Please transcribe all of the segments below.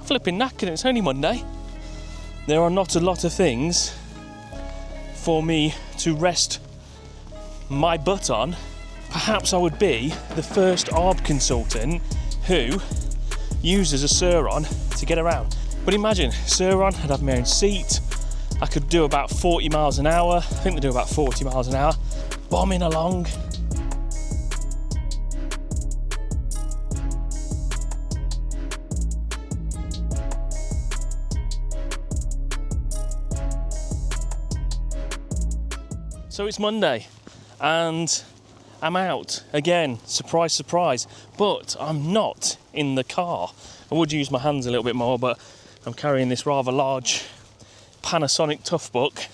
flipping knackered. It's only Monday. There are not a lot of things for me to rest my butt on. Perhaps I would be the first ARB consultant who uses a Sur-Ron to get around. But imagine, Sur-Ron, I'd have my own seat, I could do about 40 miles an hour, I think they do about 40 miles an hour, bombing along. So it's Monday and I'm out again, surprise, surprise, but I'm not in the car. I would use my hands a little bit more, but I'm carrying this rather large Panasonic Toughbook.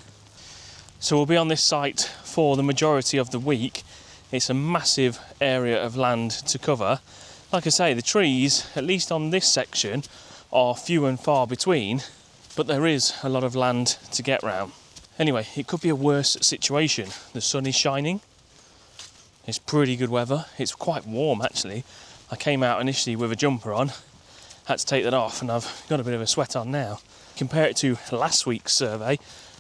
So we'll be on this site for the majority of the week. It's a massive area of land to cover. Like I say, the trees, at least on this section, are few and far between, but there is a lot of land to get round. Anyway, it could be a worse situation. The sun is shining. It's pretty good weather. It's quite warm actually. I came out initially with a jumper on, had to take that off, and I've got a bit of a sweat on now. Compare it to last week's survey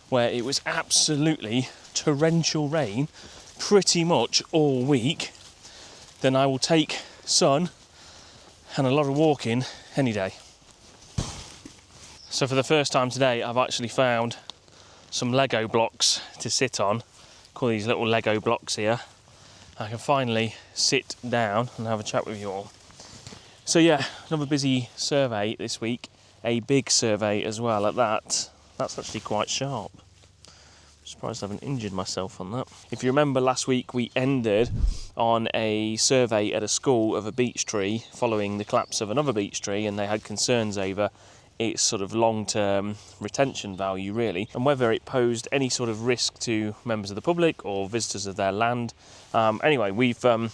where it was absolutely torrential rain pretty much all week, then I will take sun and a lot of walking any day. So for the first time today I've actually found some Lego blocks to sit on. Call these little Lego blocks here. I can finally sit down and have a chat with you all. So yeah, another busy survey this week, a big survey as well at that. That's actually quite sharp. Surprised I haven't injured myself on that. If you remember last week we ended on a survey at a school of a beech tree following the collapse of another beech tree, and they had concerns over its sort of long-term retention value really, and whether it posed any sort of risk to members of the public or visitors of their land. Anyway, we're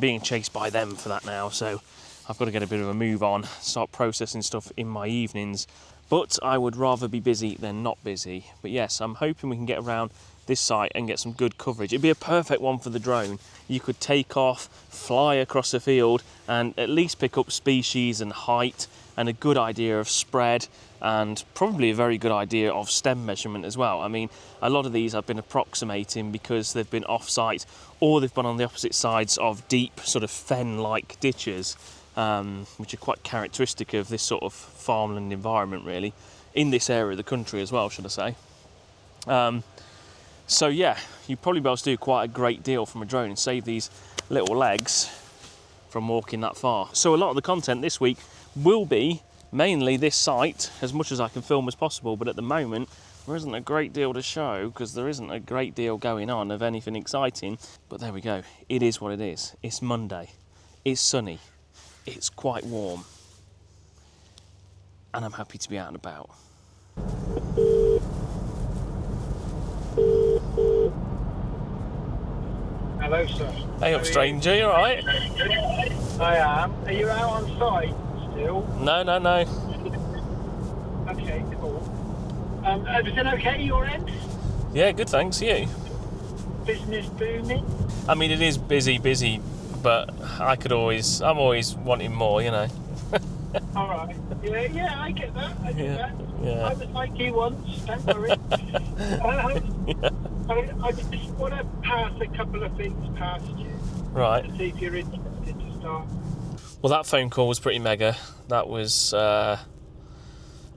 being chased by them for that now, so I've got to get a bit of a move on, start processing stuff in my evenings, but I would rather be busy than not busy. But yes, I'm hoping we can get around this site and get some good coverage. It'd be a perfect one for the drone. You could take off, fly across the field and at least pick up species and height and a good idea of spread, and probably a very good idea of stem measurement as well. I mean, a lot of these I've been approximating because they've been off-site or they've been on the opposite sides of deep sort of fen-like ditches, which are quite characteristic of this sort of farmland environment really, in this area of the country as well, should I say. So yeah, you'd probably be able to do quite a great deal from a drone and save these little legs from walking that far. So a lot of the content this week will be mainly this site, as much as I can film as possible, but at the moment there isn't a great deal to show because there isn't a great deal going on of anything exciting. But there we go, it is what it is. It's Monday, it's sunny, it's quite warm, and I'm happy to be out and about. Hello, sir. Hey up, stranger, you alright? I am. Are you out on site still? No. Okay, cool. Everything okay your end? Yeah, good, thanks. You? Business booming? I mean, it is busy, but I'm always wanting more, you know. All right. Yeah, I get that. Yeah. I was like you once, don't worry. I just want to pass a couple of things past you. Right. To see if you're interested to start. Well, that phone call was pretty mega. That was a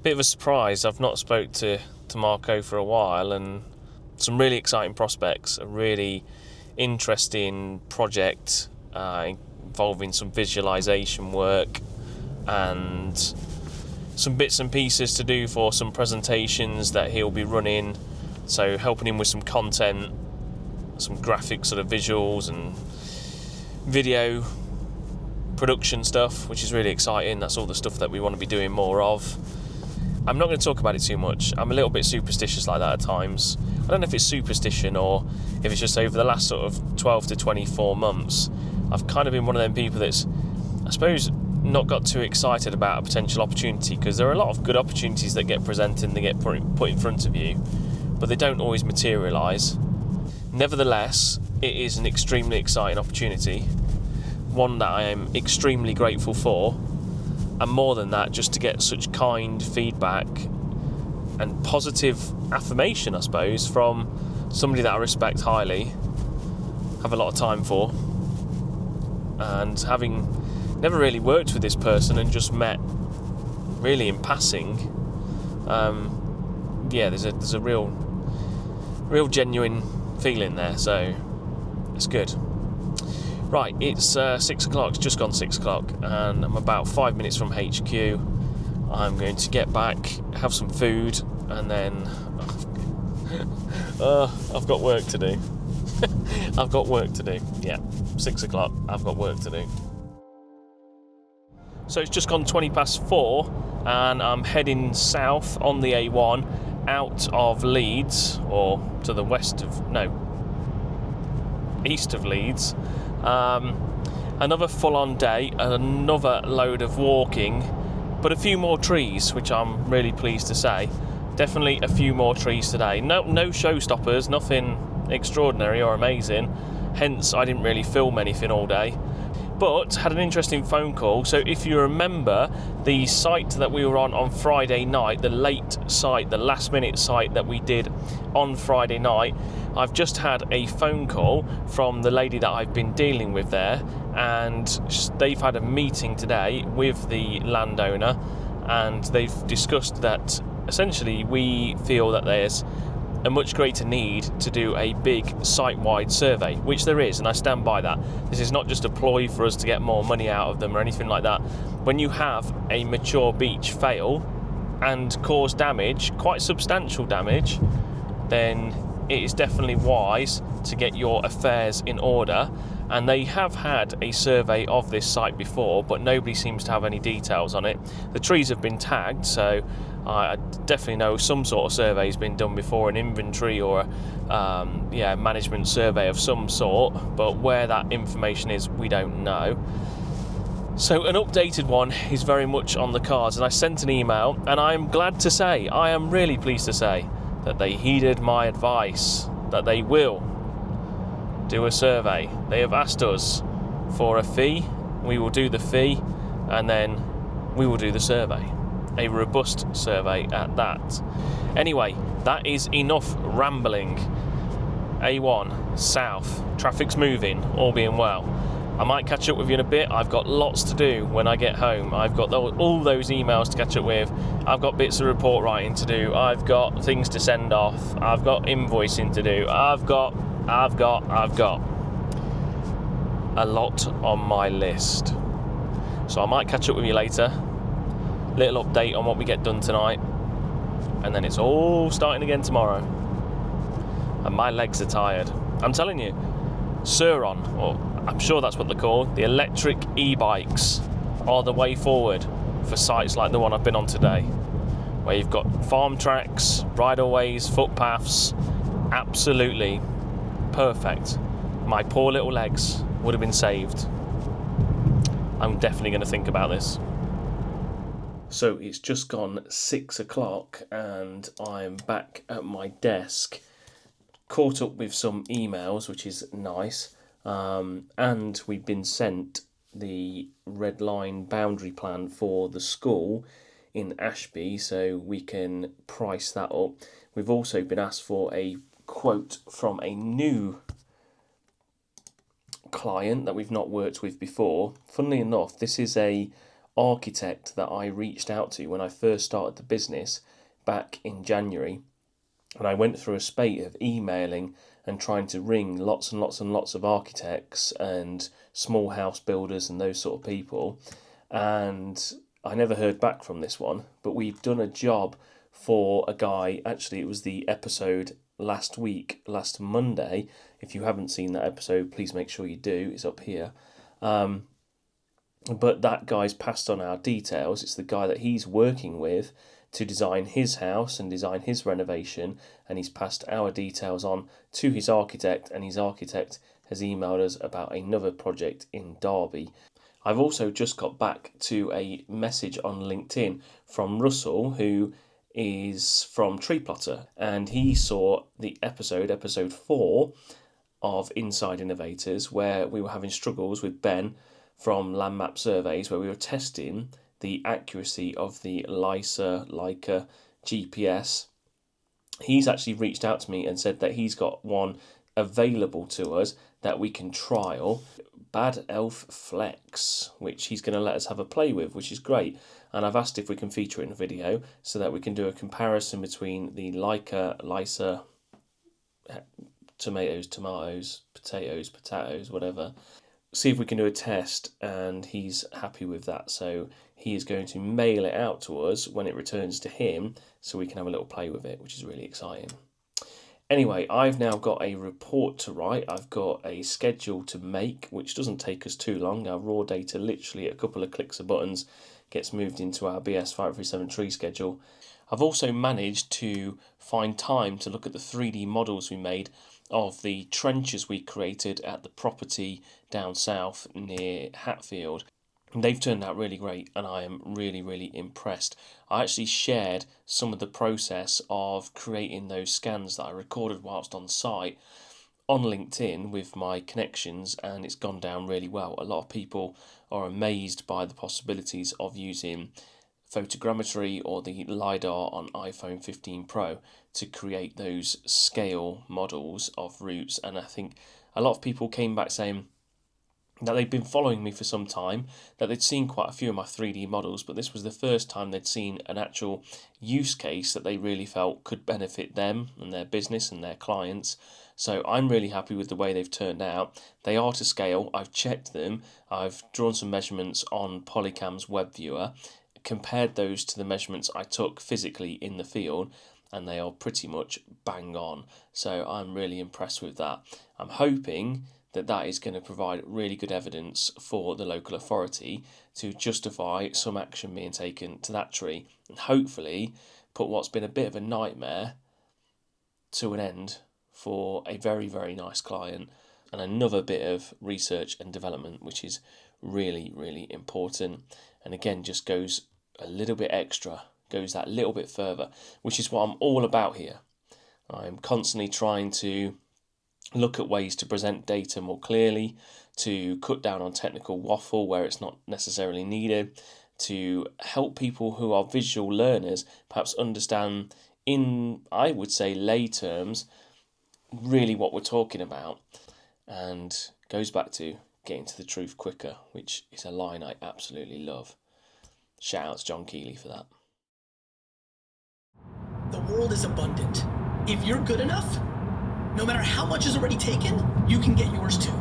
bit of a surprise. I've not spoke to Marco for a while, and some really exciting prospects, a really interesting project involving some visualization work and some bits and pieces to do for some presentations that he'll be running. So helping him with some content, some graphic sort of visuals and video production stuff, which is really exciting. That's all the stuff that we want to be doing more of. I'm not going to talk about it too much. I'm a little bit superstitious like that at times. I don't know if it's superstition or if it's just over the last sort of 12 to 24 months, I've kind of been one of them people that's, I suppose, not got too excited about a potential opportunity, because there are a lot of good opportunities that get presented and they get put in front of you, but they don't always materialise. Nevertheless, it is an extremely exciting opportunity, one that I am extremely grateful for, and more than that, just to get such kind feedback and positive affirmation, I suppose, from somebody that I respect highly, have a lot of time for, and having never really worked with this person and just met really in passing, there's a real genuine feeling there, so it's good. Right, it's 6 o'clock, it's just gone 6 o'clock, and I'm about 5 minutes from HQ. I'm going to get back, have some food, and then I've got work to do. I've got work to do. Yeah, 6 o'clock, I've got work to do. So it's just gone 20 past 4, and I'm heading south on the A1 out of Leeds, or to the east of Leeds. Another full-on day, another load of walking, but a few more trees, which I'm really pleased to say. Definitely a few more trees today. No showstoppers, nothing extraordinary or amazing, hence I didn't really film anything all day, but had an interesting phone call. So if you remember the site that we were on Friday night, the late site, the last minute site that we did on Friday night, I've just had a phone call from the lady that I've been dealing with there, and they've had a meeting today with the landowner, and they've discussed that essentially we feel that there's a much greater need to do a big site-wide survey, which there is, and I stand by that. This is not just a ploy for us to get more money out of them or anything like that. When you have a mature beech fail and cause damage, quite substantial damage, then it is definitely wise to get your affairs in order. And they have had a survey of this site before, but nobody seems to have any details on it. The trees have been tagged, so I definitely know some sort of survey has been done before, an inventory or management survey of some sort, but where that information is, we don't know. So an updated one is very much on the cards, and I sent an email, and I'm glad to say, I am really pleased to say, that they heeded my advice, that they will do a survey. They have asked us for a fee. We will do the fee, and then we will do the survey. A robust survey at that. Anyway, that is enough rambling. A1, south, traffic's moving, all being well. I might catch up with you in a bit. I've got lots to do when I get home. I've got all those emails to catch up with. I've got bits of report writing to do. I've got things to send off. I've got invoicing to do. I've got a lot on my list. So I might catch up with you later. Little update on what we get done tonight. And then it's all starting again tomorrow. And my legs are tired. I'm telling you, Sur-Ron, or I'm sure that's what they're called, the electric e-bikes are the way forward for sites like the one I've been on today, where you've got farm tracks, bridleways, footpaths, absolutely perfect. My poor little legs would have been saved. I'm definitely going to think about this. So it's just gone 6 o'clock and I'm back at my desk, caught up with some emails, which is nice. And we've been sent the red line boundary plan for the school in Ashby, so we can price that up. We've also been asked for a quote from a new client that we've not worked with before. Funnily enough, this is a architect that I reached out to when I first started the business back in January, and I went through a spate of emailing and trying to ring lots and lots and lots of architects and small house builders and those sort of people, and I never heard back from this one. But we've done a job for a guy. Actually, it was the episode last Monday. If you haven't seen that episode, please make sure you do. It's up here. But that guy's passed on our details. It's the guy that he's working with to design his house and design his renovation, and he's passed our details on to his architect, and his architect has emailed us about another project in Derby. I've also just got back to a message on LinkedIn from Russell, who is from Tree Plotter, and he saw the episode 4 of Inside Innovators, where we were having struggles with Ben from Land Map Surveys, where we were testing the accuracy of the Leica GPS. He's actually reached out to me and said that he's got one available to us that we can trial, Bad Elf Flex, which he's going to let us have a play with, which is great. And I've asked if we can feature it in a video so that we can do a comparison between the Leica, tomatoes, potatoes, whatever. See if we can do a test, and he's happy with that. So he is going to mail it out to us when it returns to him so we can have a little play with it, which is really exciting. Anyway, I've now got a report to write. I've got a schedule to make, which doesn't take us too long. Our raw data, literally a couple of clicks of buttons, gets moved into our BS537 tree schedule. I've also managed to find time to look at the 3D models we made of the trenches we created at the property down south near Hatfield. They've turned out really great, and I am really, really impressed. I actually shared some of the process of creating those scans that I recorded whilst on site on LinkedIn with my connections, and it's gone down really well. A lot of people are amazed by the possibilities of using photogrammetry or the LiDAR on iPhone 15 Pro to create those scale models of routes. And I think a lot of people came back saying that they'd been following me for some time, that they'd seen quite a few of my 3D models, but this was the first time they'd seen an actual use case that they really felt could benefit them and their business and their clients. So I'm really happy with the way they've turned out. They are to scale. I've checked them. I've drawn some measurements on Polycam's web viewer, compared those to the measurements I took physically in the field, and they are pretty much bang on. So I'm really impressed with that. I'm hoping that that is going to provide really good evidence for the local authority to justify some action being taken to that tree, and hopefully put what's been a bit of a nightmare to an end for a very, very nice client, and another bit of research and development, which is really, really important. And again, just goes a little bit extra, goes that little bit further, which is what I'm all about here. I'm constantly trying to look at ways to present data more clearly, to cut down on technical waffle where it's not necessarily needed, to help people who are visual learners perhaps understand in, I would say, lay terms, really what we're talking about. And goes back to getting to the truth quicker, which is a line I absolutely love. Shout out to John Keeley for that. The world is abundant. If you're good enough, no matter how much is already taken, you can get yours too.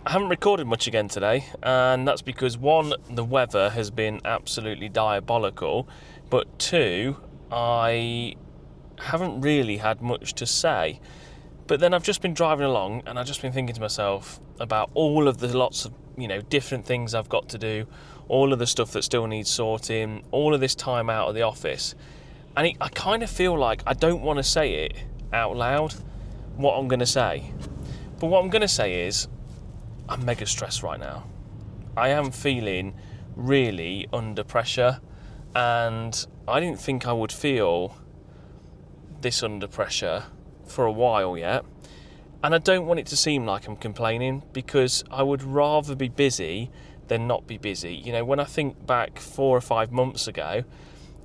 I haven't recorded much again today, and that's because one, the weather has been absolutely diabolical, but two, I haven't really had much to say. But then I've just been driving along, and I've just been thinking to myself about all of the lots of, different things I've got to do, all of the stuff that still needs sorting, all of this time out of the office. And I kind of feel like I don't want to say it out loud, what I'm going to say. But what I'm going to say is, I'm mega stressed right now. I am feeling really under pressure, and I didn't think I would feel this under pressure for a while yet. And I don't want it to seem like I'm complaining, because I would rather be busy than not be busy. When I think back 4 or 5 months ago,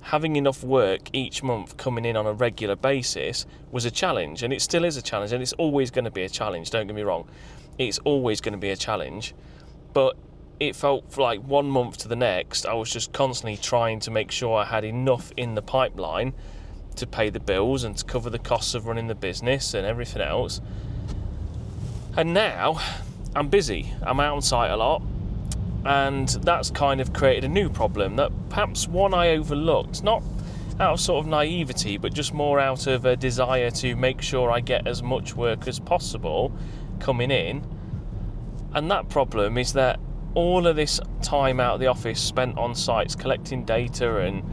having enough work each month coming in on a regular basis was a challenge, and it still is a challenge, and it's always going to be a challenge, don't get me wrong. It's always going to be a challenge, but it felt like 1 month to the next, I was just constantly trying to make sure I had enough in the pipeline to pay the bills and to cover the costs of running the business and everything else. And now I'm busy, I'm out on site a lot, and that's kind of created a new problem that perhaps one I overlooked, not out of sort of naivety, but just more out of a desire to make sure I get as much work as possible coming in. And that problem is that all of this time out of the office spent on sites collecting data and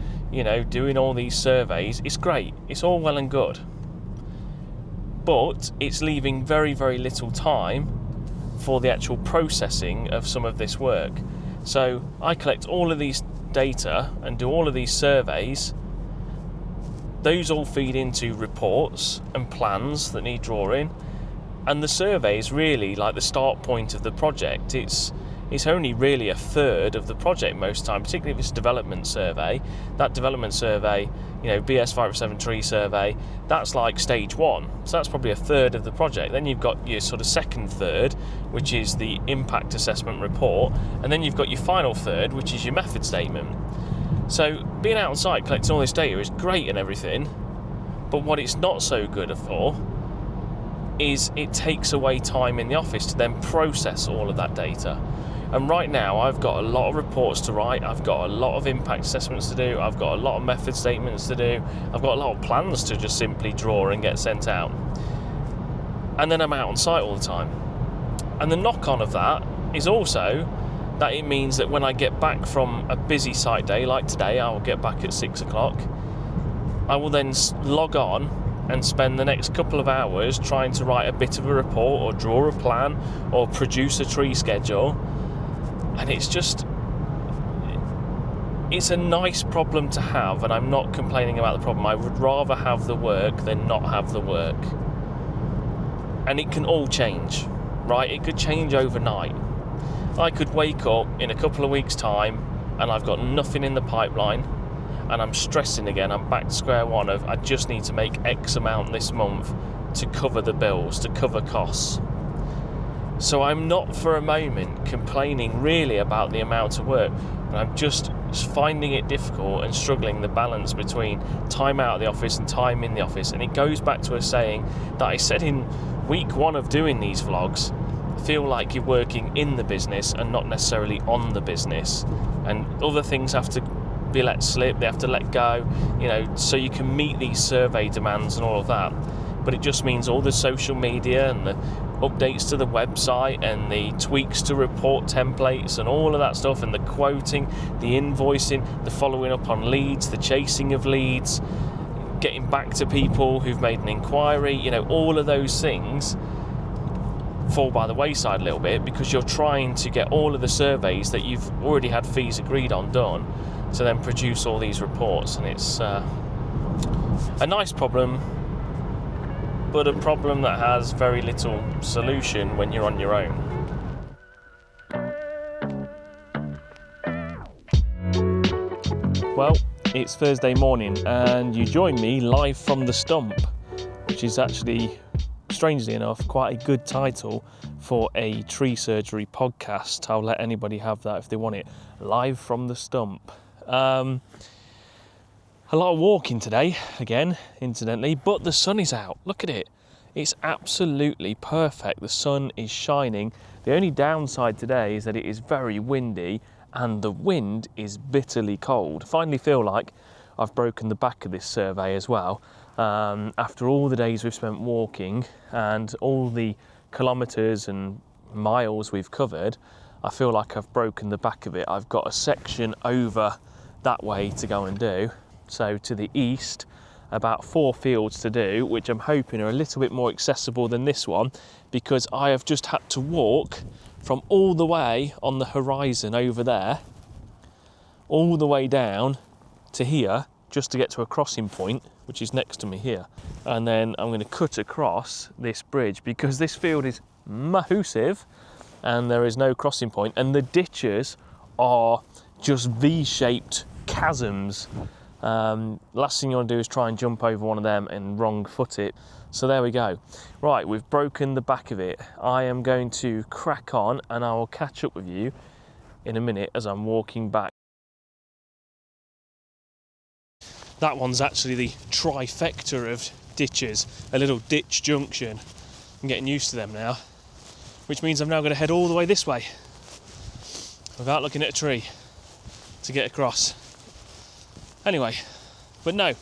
doing all these surveys, it's great, it's all well and good, but it's leaving very, very little time for the actual processing of some of this work. So I collect all of these data and do all of these surveys. Those all feed into reports and plans that need drawing, and the survey is really like the start point of the project. It's it's only really a third of the project most time, particularly if it's a development survey. That development survey, BS 507 tree survey, that's like stage 1. So that's probably a third of the project. Then you've got your sort of second third, which is the impact assessment report. And then you've got your final third, which is your method statement. So being out on site collecting all this data is great and everything, but what it's not so good for is it takes away time in the office to then process all of that data. And right now I've got a lot of reports to write, I've got a lot of impact assessments to do, I've got a lot of method statements to do, I've got a lot of plans to just simply draw and get sent out. And then I'm out on site all the time. And the knock-on of that is also that it means that when I get back from a busy site day like today, I will get back at 6 o'clock, I will then log on and spend the next couple of hours trying to write a bit of a report or draw a plan or produce a tree schedule. And it's a nice problem to have, and I'm not complaining about the problem. I would rather have the work than not have the work. And it can all change, right? It could change overnight. I could wake up in a couple of weeks' time and I've got nothing in the pipeline and I'm stressing again. I'm back to square one of I just need to make X amount this month to cover the bills, to cover costs. So I'm not for a moment complaining really about the amount of work, but I'm just finding it difficult and struggling the balance between time out of the office and time in the office. And it goes back to a saying that I said in week 1 of doing these vlogs: feel like you're working in the business and not necessarily on the business. And other things have to be let slip, they have to let go, so you can meet these survey demands and all of that. But it just means all the social media and the updates to the website and the tweaks to report templates and all of that stuff, and the quoting, the invoicing, the following up on leads, the chasing of leads, getting back to people who've made an inquiry, all of those things fall by the wayside a little bit because you're trying to get all of the surveys that you've already had fees agreed on done to then produce all these reports. And it's a nice problem, but a problem that has very little solution when you're on your own. Well, it's Thursday morning and you join me live from the stump, which is actually, strangely enough, quite a good title for a tree surgery podcast. I'll let anybody have that if they want it. Live from the stump. A lot of walking today, again, incidentally, but the sun is out. Look at it. It's absolutely perfect. The sun is shining. The only downside today is that it is very windy and the wind is bitterly cold. I finally feel like I've broken the back of this survey as well. After all the days we've spent walking and all the kilometres and miles we've covered, I feel like I've broken the back of it. I've got a section over that way to go and do. So to the east, about 4 fields to do, which I'm hoping are a little bit more accessible than this one, because I have just had to walk from all the way on the horizon over there, all the way down to here, just to get to a crossing point, which is next to me here. And then I'm going to cut across this bridge because this field is massive and there is no crossing point, and the ditches are just V-shaped chasms. Last thing you want to do is try and jump over one of them and wrong foot it. So there we go. Right, we've broken the back of it. I am going to crack on and I will catch up with you in a minute as I'm walking back. That one's actually the trifecta of ditches, a little ditch junction. I'm getting used to them now, which means I'm now going to head all the way this way without looking at a tree to get across. Anyway, but no,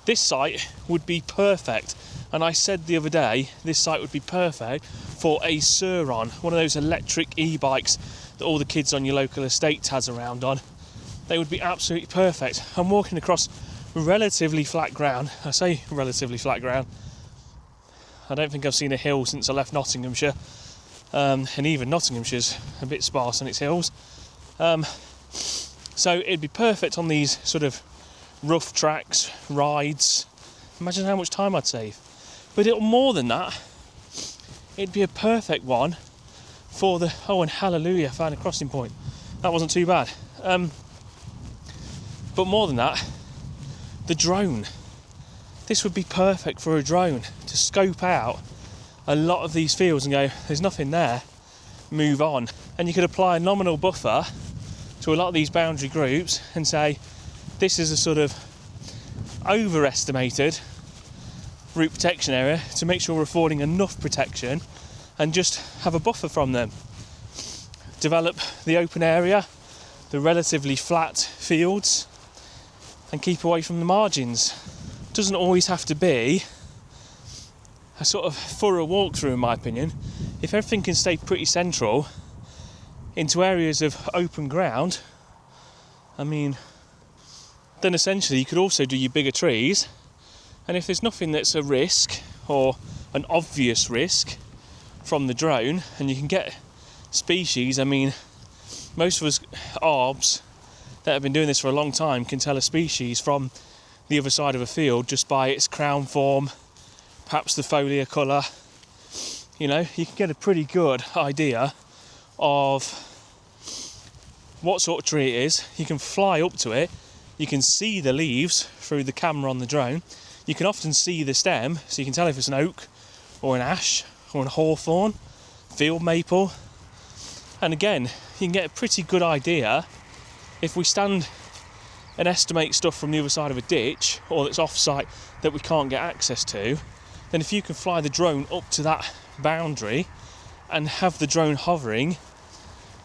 this site would be perfect. And I said the other day, this site would be perfect for a Sur-Ron, one of those electric e-bikes that all the kids on your local estate taz around on. They would be absolutely perfect. I'm walking across relatively flat ground. I say relatively flat ground. I don't think I've seen a hill since I left Nottinghamshire. And even Nottinghamshire's a bit sparse on its hills. So it'd be perfect on these sort of rough tracks, rides. Imagine how much time I'd save. But more than that, it'd be a perfect one for the... Oh, and hallelujah, found a crossing point. That wasn't too bad. But more than that, the drone. This would be perfect for a drone to scope out a lot of these fields and go, there's nothing there, move on. And you could apply a nominal buffer to a lot of these boundary groups and say, this is a sort of overestimated root protection area to make sure we're affording enough protection, and just have a buffer from them. Develop the open area, the relatively flat fields, and keep away from the margins. Doesn't always have to be a sort of thorough walkthrough, in my opinion. If everything can stay pretty central into areas of open ground, I mean, then essentially you could also do your bigger trees, and if there's nothing that's a risk or an obvious risk from the drone, and you can get species, I mean, most of us arbs that have been doing this for a long time can tell a species from the other side of a field just by its crown form, perhaps the foliar colour. You know, you can get a pretty good idea of what sort of tree it is. You can fly up to it, you can see the leaves through the camera on the drone, you can often see the stem, so you can tell if it's an oak or an ash or an hawthorn, field maple. And again, you can get a pretty good idea if we stand and estimate stuff from the other side of a ditch or that's off-site that we can't get access to. Then if you can fly the drone up to that boundary and have the drone hovering,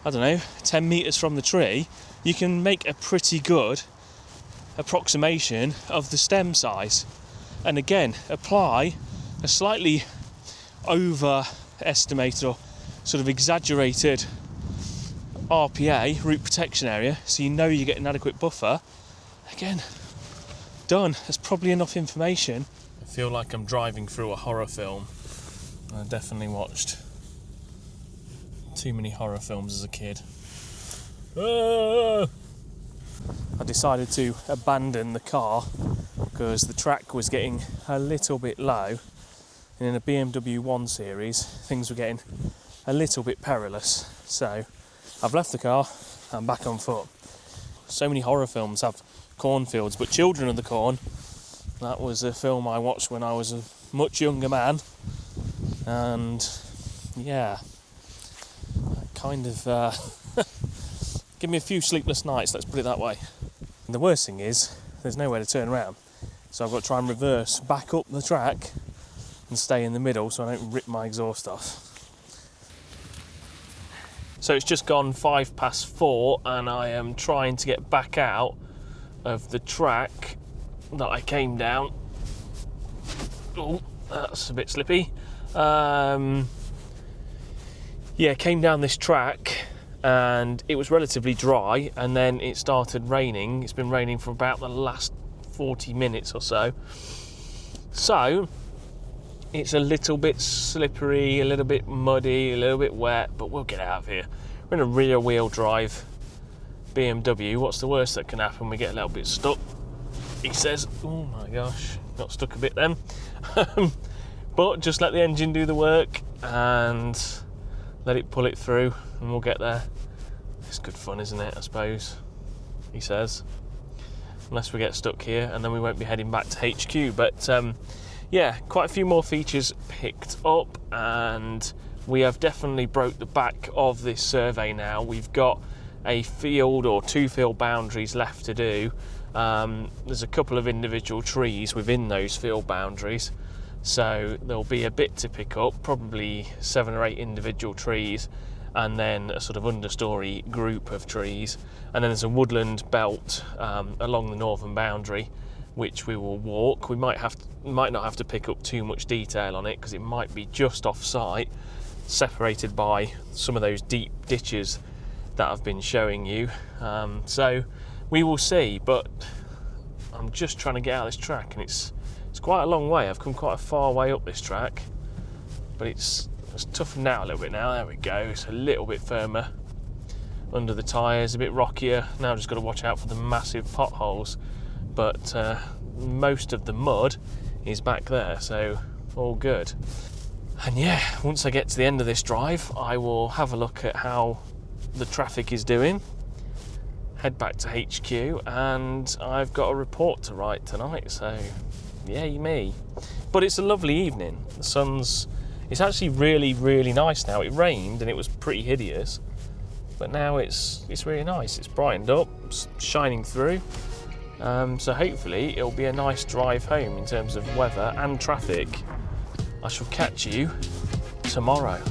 I don't know, 10 metres from the tree, you can make a pretty good approximation of the stem size. And again, apply a slightly overestimated or sort of exaggerated RPA, root protection area, so you know you get an adequate buffer. Again, done. That's probably enough information. I feel like I'm driving through a horror film. I definitely watched too many horror films as a kid. I decided to abandon the car because the track was getting a little bit low, and in a BMW 1 Series things were getting a little bit perilous, so I've left the car, I'm back on foot. So many horror films have cornfields, but Children of the Corn, that was a film I watched when I was a much younger man, and yeah, kind of give me a few sleepless nights, let's put it that way. And the worst thing is there's nowhere to turn around, so I've got to try and reverse back up the track and stay in the middle so I don't rip my exhaust off. So it's just gone 4:05 and I am trying to get back out of the track that I came down. Oh, that's a bit slippy. Yeah, came down this track and it was relatively dry, and then it started raining. It's been raining for about the last 40 minutes or so. So it's a little bit slippery, a little bit muddy, a little bit wet, but we'll get out of here. We're in a rear wheel drive BMW. What's the worst that can happen? We get a little bit stuck, he says. Oh my gosh, got stuck a bit then. But just let the engine do the work and let it pull it through and we'll get there. It's good fun, isn't it, I suppose, he says. Unless we get stuck here, and then we won't be heading back to HQ. But yeah, quite a few more features picked up, and we have definitely broke the back of this survey now. We've got a field or two field boundaries left to do. There's a couple of individual trees within those field boundaries, so there'll be a bit to pick up, probably 7 or 8 individual trees, and then a sort of understory group of trees, and then there's a woodland belt along the northern boundary which we will walk. We might not have to pick up too much detail on it because it might be just off site, separated by some of those deep ditches that I've been showing you. So we will see, but I'm just trying to get out of this track, and it's quite a long way. I've come quite a far way up this track, but it's toughened out a little bit now. There we go, it's a little bit firmer under the tyres, a bit rockier. Now I've just got to watch out for the massive potholes, but most of the mud is back there, so all good. And yeah, once I get to the end of this drive, I will have a look at how the traffic is doing, head back to HQ, and I've got a report to write tonight, so yay me. But it's a lovely evening. The sun's, it's actually really, really nice now. It rained and it was pretty hideous, but now it's really nice. It's brightened up, it's shining through. So hopefully it'll be a nice drive home in terms of weather and traffic. I shall catch you tomorrow.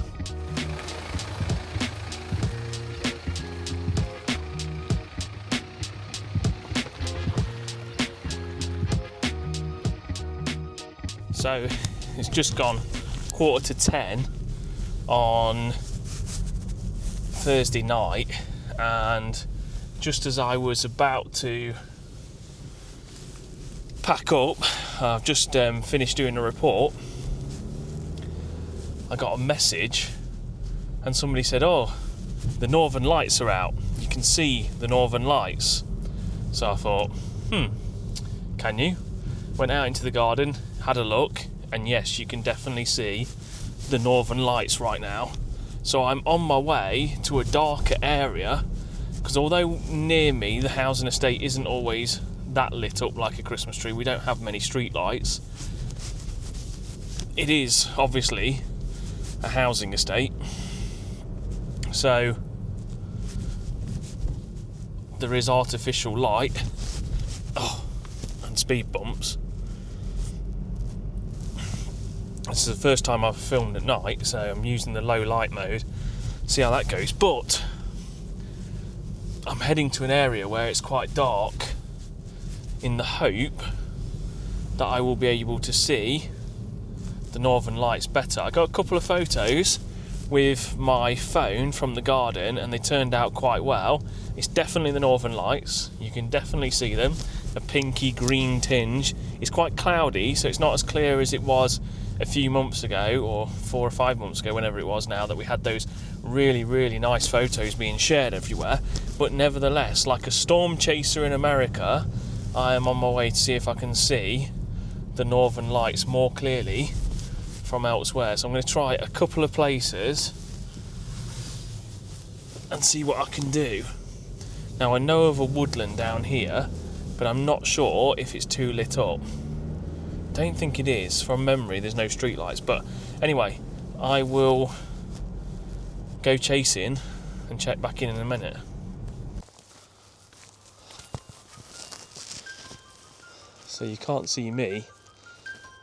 So it's just gone 9:45 on Thursday night, and just as I was about to pack up, I've just finished doing a report, I got a message and somebody said, oh, the northern lights are out, you can see the northern lights. So I thought, can you? Went out into the garden, had a look, and yes, you can definitely see the northern lights right now. So I'm on my way to a darker area, because although near me the housing estate isn't always that lit up like a Christmas tree, we don't have many street lights, it is obviously a housing estate, so there is artificial light and speed bumps. This is the first time I've filmed at night, so I'm using the low light mode, see how that goes. But I'm heading to an area where it's quite dark in the hope that I will be able to see the northern lights better. I got a couple of photos with my phone from the garden and they turned out quite well. It's definitely the northern lights, you can definitely see them, a pinky green tinge. It's quite cloudy, so it's not as clear as it was a few months ago, or 4 or 5 months ago, whenever it was now, that we had those really, really nice photos being shared everywhere. But nevertheless, like a storm chaser in America, I am on my way to see if I can see the northern lights more clearly from elsewhere. So I'm going to try a couple of places and see what I can do. Now I know of a woodland down here, but I'm not sure if it's too lit up. Don't think it is. From memory there's no street lights, but anyway, I will go chasing and check back in a minute. So you can't see me,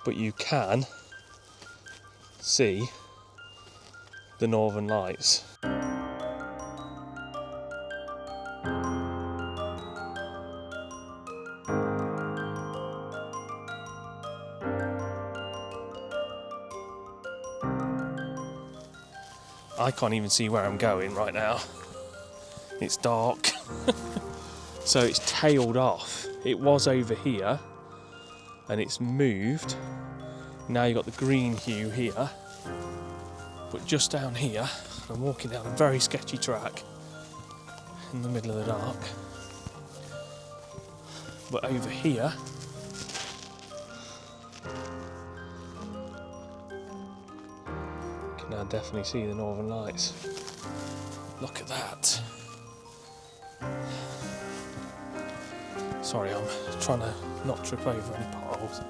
but you can see the northern lights. I can't even see where I'm going right now. It's dark. So it's tailed off. It was over here and it's moved. Now you've got the green hue here, but just down here, I'm walking down a very sketchy track in the middle of the dark. But over here, you can now definitely see the northern lights. Look at that. Sorry, I'm trying to not trip over any potholes.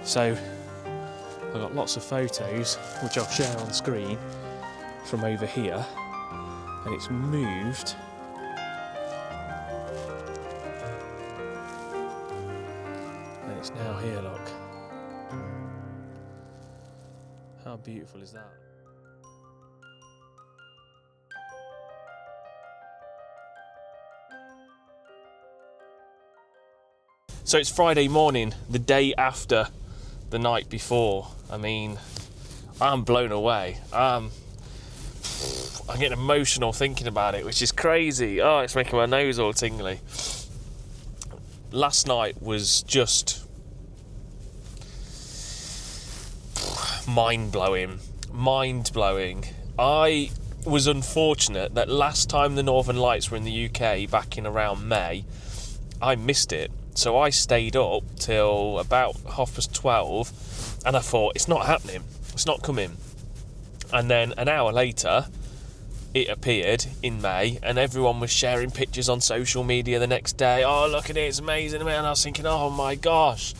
So, I've got lots of photos, which I'll share on screen, from over here, and it's moved. And it's now here, look. How beautiful is that? So it's Friday morning, the day after the night before. I mean, I'm blown away. I'm getting emotional thinking about it, which is crazy. Oh, it's making my nose all tingly. Last night was just mind-blowing. Mind-blowing. I was unfortunate that last time the Northern Lights were in the UK, back in around May, I missed it. So I stayed up till about 12:30, and I thought, it's not happening, it's not coming. And then an hour later, it appeared in May, and everyone was sharing pictures on social media the next day. Oh, look at it, it's amazing. And I was thinking, oh my gosh,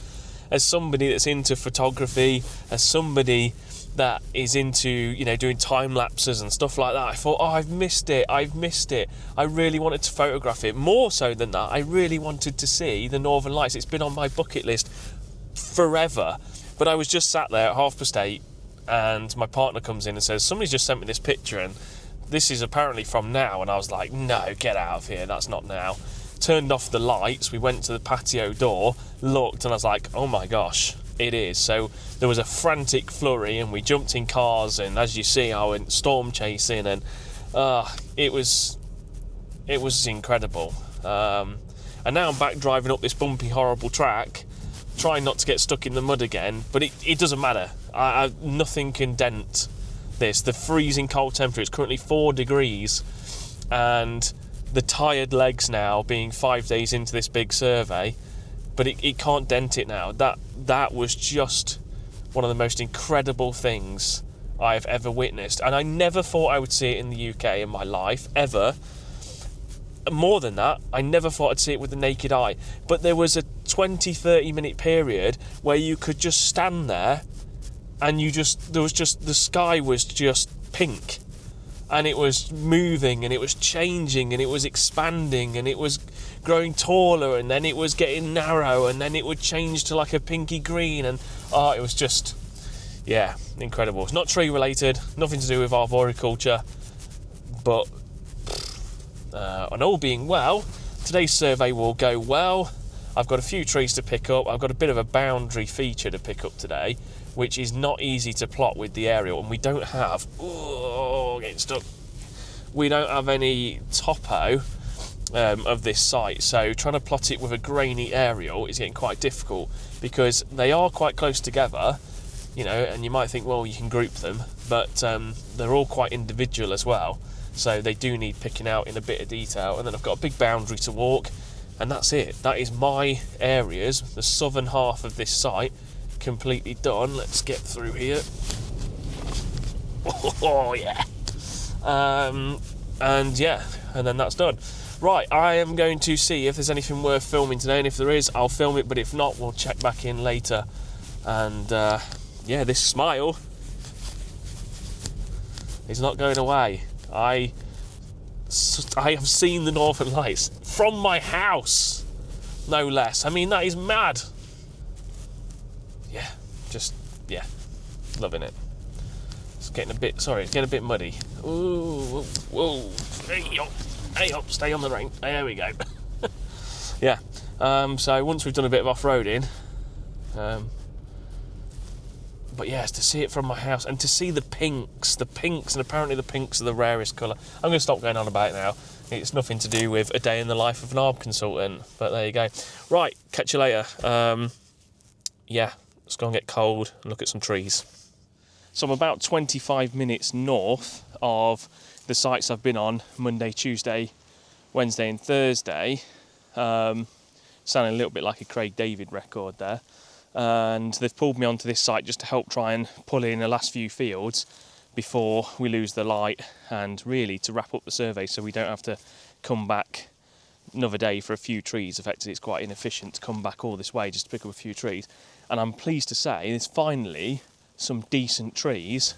as somebody that's into photography, as somebody that is into, you know, doing time lapses and stuff like that, I thought, oh, I've missed it. I really wanted to photograph it. More so than that, I really wanted to see the Northern Lights. It's been on my bucket list forever. But I was just sat there at 8:30, and my partner comes in and says, somebody's just sent me this picture, and this is apparently from now. And I was like, no, get out of here, that's not now. Turned off the lights, we went to the patio door, looked, and I was like, oh my gosh, it is. So there was a frantic flurry, and we jumped in cars, and as you see, I went storm chasing, and it was incredible. And now I'm back driving up this bumpy, horrible track, trying not to get stuck in the mud again, but it doesn't matter. Nothing can dent this. The freezing cold temperature, it's currently 4 degrees, and the tired legs now, being 5 days into this big survey, but it can't dent it now. That was just one of the most incredible things I've ever witnessed, and I never thought I would see it in the UK in my life, ever. More than that, I never thought I'd see it with the naked eye. But there was a 20-30 minute period where you could just stand there, and the sky was just pink, and it was moving, and it was changing, and it was expanding, and it was growing taller, and then it was getting narrow, and then it would change to like a pinky green, and it was just, yeah, incredible. It's not tree related, nothing to do with arboriculture, but and all being well, today's survey will go well. I've got a few trees to pick up. I've got a bit of a boundary feature to pick up today, which is not easy to plot with the aerial, and we don't have, getting stuck, we don't have any topo of this site, so trying to plot it with a grainy aerial is getting quite difficult, because they are quite close together, you know, and you might think, well, you can group them, but they're all quite individual as well, so they do need picking out in a bit of detail. And then I've got a big boundary to walk, and that's it. That is my areas, the southern half of this site, completely done. Let's get through here. Oh yeah. And then that's done. Right, I am going to see if there's anything worth filming today, and if there is, I'll film it, but if not, we'll check back in later. And this smile is not going away. I have seen the Northern Lights from my house, no less. I mean, that is mad. Yeah, loving it. It's getting a bit muddy. Ooh, whoa, hey up, stay on the rain. There we go. Yeah. So once we've done a bit of off-roading, but yes, to see it from my house and to see the pinks, and apparently the pinks are the rarest colour. I'm going to stop going on about it now. It's nothing to do with a day in the life of an ARB consultant, but there you go. Right, catch you later. Let's go and get cold and look at some trees. So I'm about 25 minutes north of the sites I've been on Monday, Tuesday, Wednesday and Thursday. Sounding a little bit like a Craig David record there. And they've pulled me onto this site just to help try and pull in the last few fields before we lose the light, and really to wrap up the survey so we don't have to come back another day for a few trees. Effectively, it's quite inefficient to come back all this way just to pick up a few trees. And I'm pleased to say there's finally some decent trees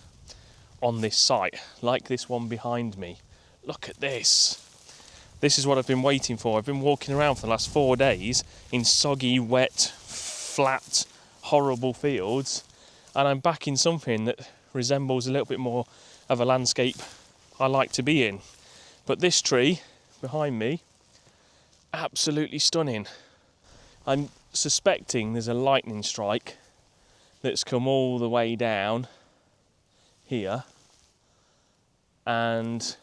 on this site, like this one behind me. Look at this. This is what I've been waiting for. I've been walking around for the last 4 days in soggy, wet, flat, horrible fields, and I'm back in something that resembles a little bit more of a landscape I like to be in. But this tree behind me, absolutely stunning. I'm suspecting there's a lightning strike that's come all the way down here and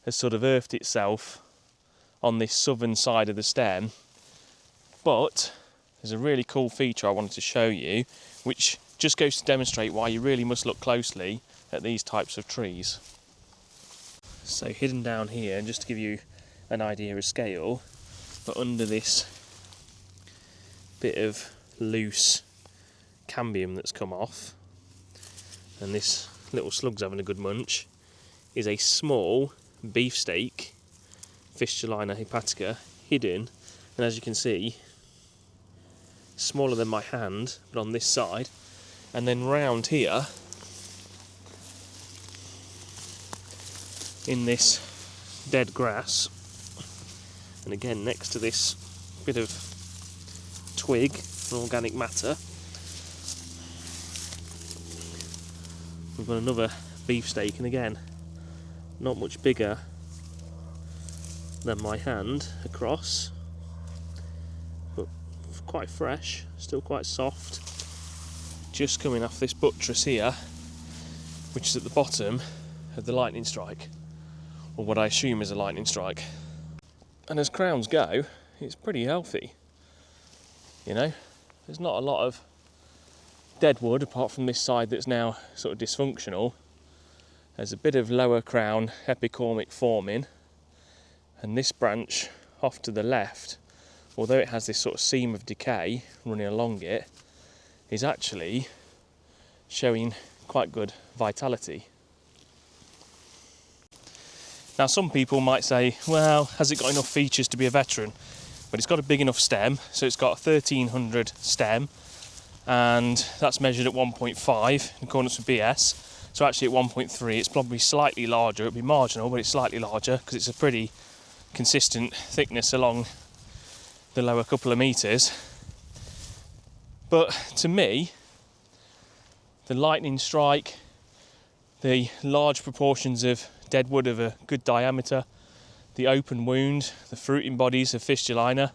has sort of earthed itself on this southern side of the stem. But there's a really cool feature I wanted to show you, which just goes to demonstrate why you really must look closely at these types of trees. So hidden down here, and just to give you an idea of scale, but under this bit of loose cambium that's come off, and this little slug's having a good munch, is a small beefsteak, Fistulina hepatica, hidden, and as you can see, smaller than my hand, but on this side, and then round here, in this dead grass, and again next to this bit of twig and organic matter, we've got another beefsteak, and again not much bigger than my hand across, but quite fresh, still quite soft, just coming off this buttress here, which is at the bottom of the lightning strike, or what I assume is a lightning strike. And as crowns go, it's pretty healthy, you know. There's not a lot of dead wood apart from this side that's now sort of dysfunctional. There's a bit of lower crown epicormic forming, and this branch off to the left, although it has this sort of seam of decay running along it, is actually showing quite good vitality. Now some people might say, well, has it got enough features to be a veteran? But it's got a big enough stem, so it's got a 1300 stem, and that's measured at 1.5 in accordance with BS. So actually at 1.3 it's probably slightly larger. It'll be marginal, but it's slightly larger because it's a pretty consistent thickness along the lower couple of metres. But to me, the lightning strike, the large proportions of dead wood of a good diameter, the open wound, the fruiting bodies of Fistulina,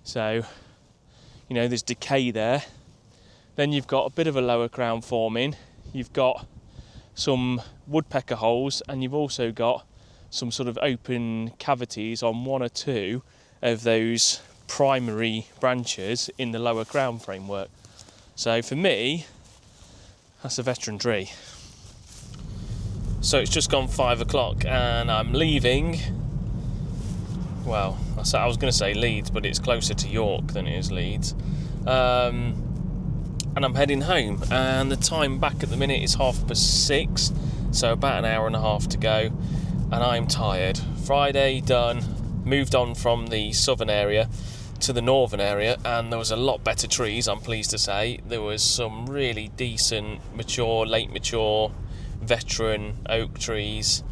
so you know there's decay there. Then you've got a bit of a lower crown forming, you've got some woodpecker holes, and you've also got some sort of open cavities on one or two of those primary branches in the lower crown framework. So for me, that's a veteran tree. So it's just gone 5 o'clock and I'm leaving. Well, I was going to say Leeds, but it's closer to York than it is Leeds. And I'm heading home, and the time back at the minute is 6:30, so about an hour and a half to go, and I'm tired. Friday done, moved on from the southern area to the northern area, and there was a lot better trees, I'm pleased to say. There was some really decent, mature, late mature, veteran oak trees,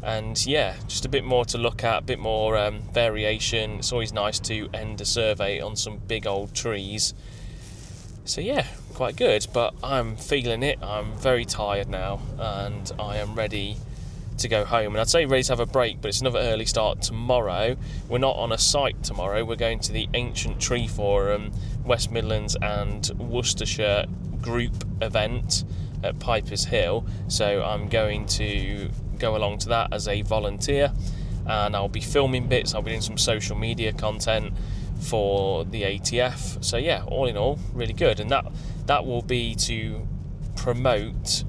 and yeah, just a bit more to look at, a bit more variation. It's always nice to end a survey on some big old trees. So yeah, quite good, but I'm feeling it. I'm very tired now, and I am ready to go home. And I'd say ready to have a break, but it's another early start tomorrow. We're not on a site tomorrow. We're going to the Ancient Tree Forum, West Midlands and Worcestershire group event at Piper's Hill. So I'm going to go along to that as a volunteer, and I'll be filming bits. I'll be doing some social media content for the ATF. So yeah, all in all, really good. And that will be to promote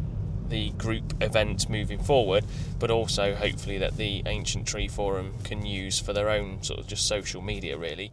the group event moving forward, but also hopefully that the Ancient Tree Forum can use for their own sort of just social media, really.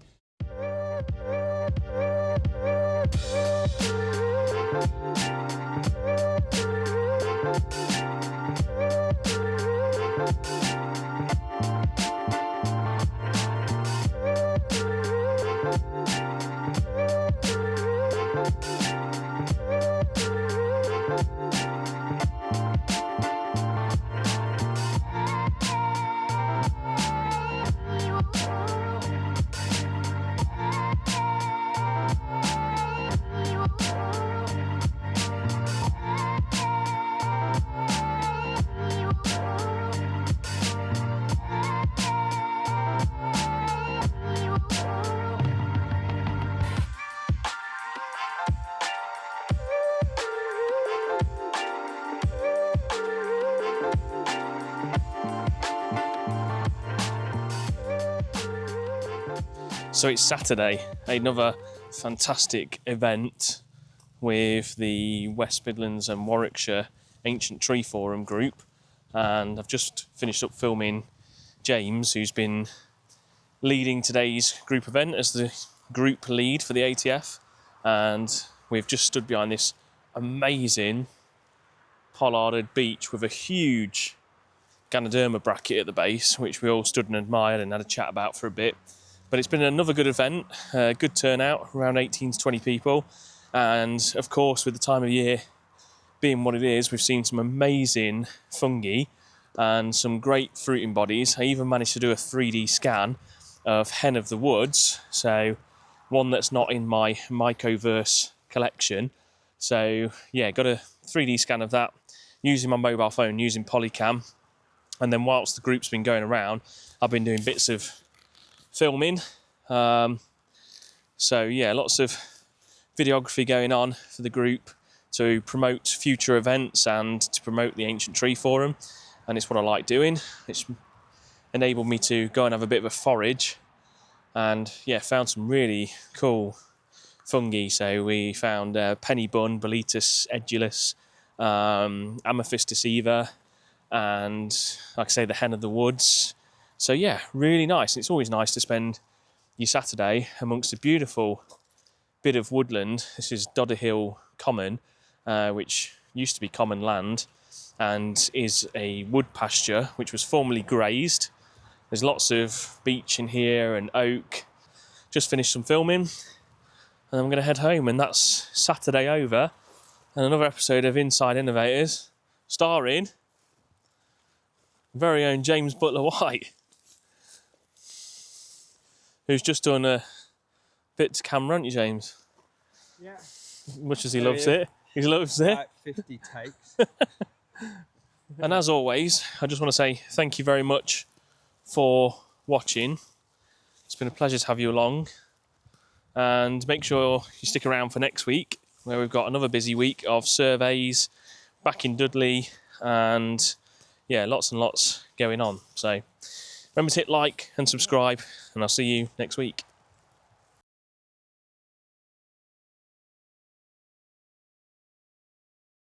So it's Saturday, another fantastic event with the West Midlands and Warwickshire Ancient Tree Forum group, and I've just finished up filming James, who's been leading today's group event as the group lead for the ATF. and we've just stood behind this amazing pollarded beech with a huge Ganoderma bracket at the base, which we all stood and admired and had a chat about for a bit. But it's been another good event, good turnout, around 18 to 20 people. And of course, with the time of year being what it is, we've seen some amazing fungi and some great fruiting bodies. I even managed to do a 3D scan of Hen of the Woods, so one that's not in my Mycoverse collection. So yeah, got a 3D scan of that using my mobile phone, using Polycam. And then whilst the group's been going around, I've been doing bits of filming. So yeah, lots of videography going on for the group to promote future events and to promote the Ancient Tree Forum. And it's what I like doing. It's enabled me to go and have a bit of a forage. And yeah, found some really cool fungi. So we found penny bun, Boletus edulus, Amethyst eva, and like I say, the Hen of the Woods. So yeah, really nice. It's always nice to spend your Saturday amongst a beautiful bit of woodland. This is Dodder Hill Common, which used to be common land and is a wood pasture which was formerly grazed. There's lots of beech in here and oak. Just finished some filming and I'm going to head home, and that's Saturday over. And another episode of Inside Innovators, starring very own James Butler White, who's just done a bit to camera, haven't you, James? Yeah. Much as he loves it. He loves it. Like 50 takes. And as always, I just want to say thank you very much for watching. It's been a pleasure to have you along. And make sure you stick around for next week, where we've got another busy week of surveys back in Dudley, and yeah, lots and lots going on. So remember to hit like and subscribe, and I'll see you next week.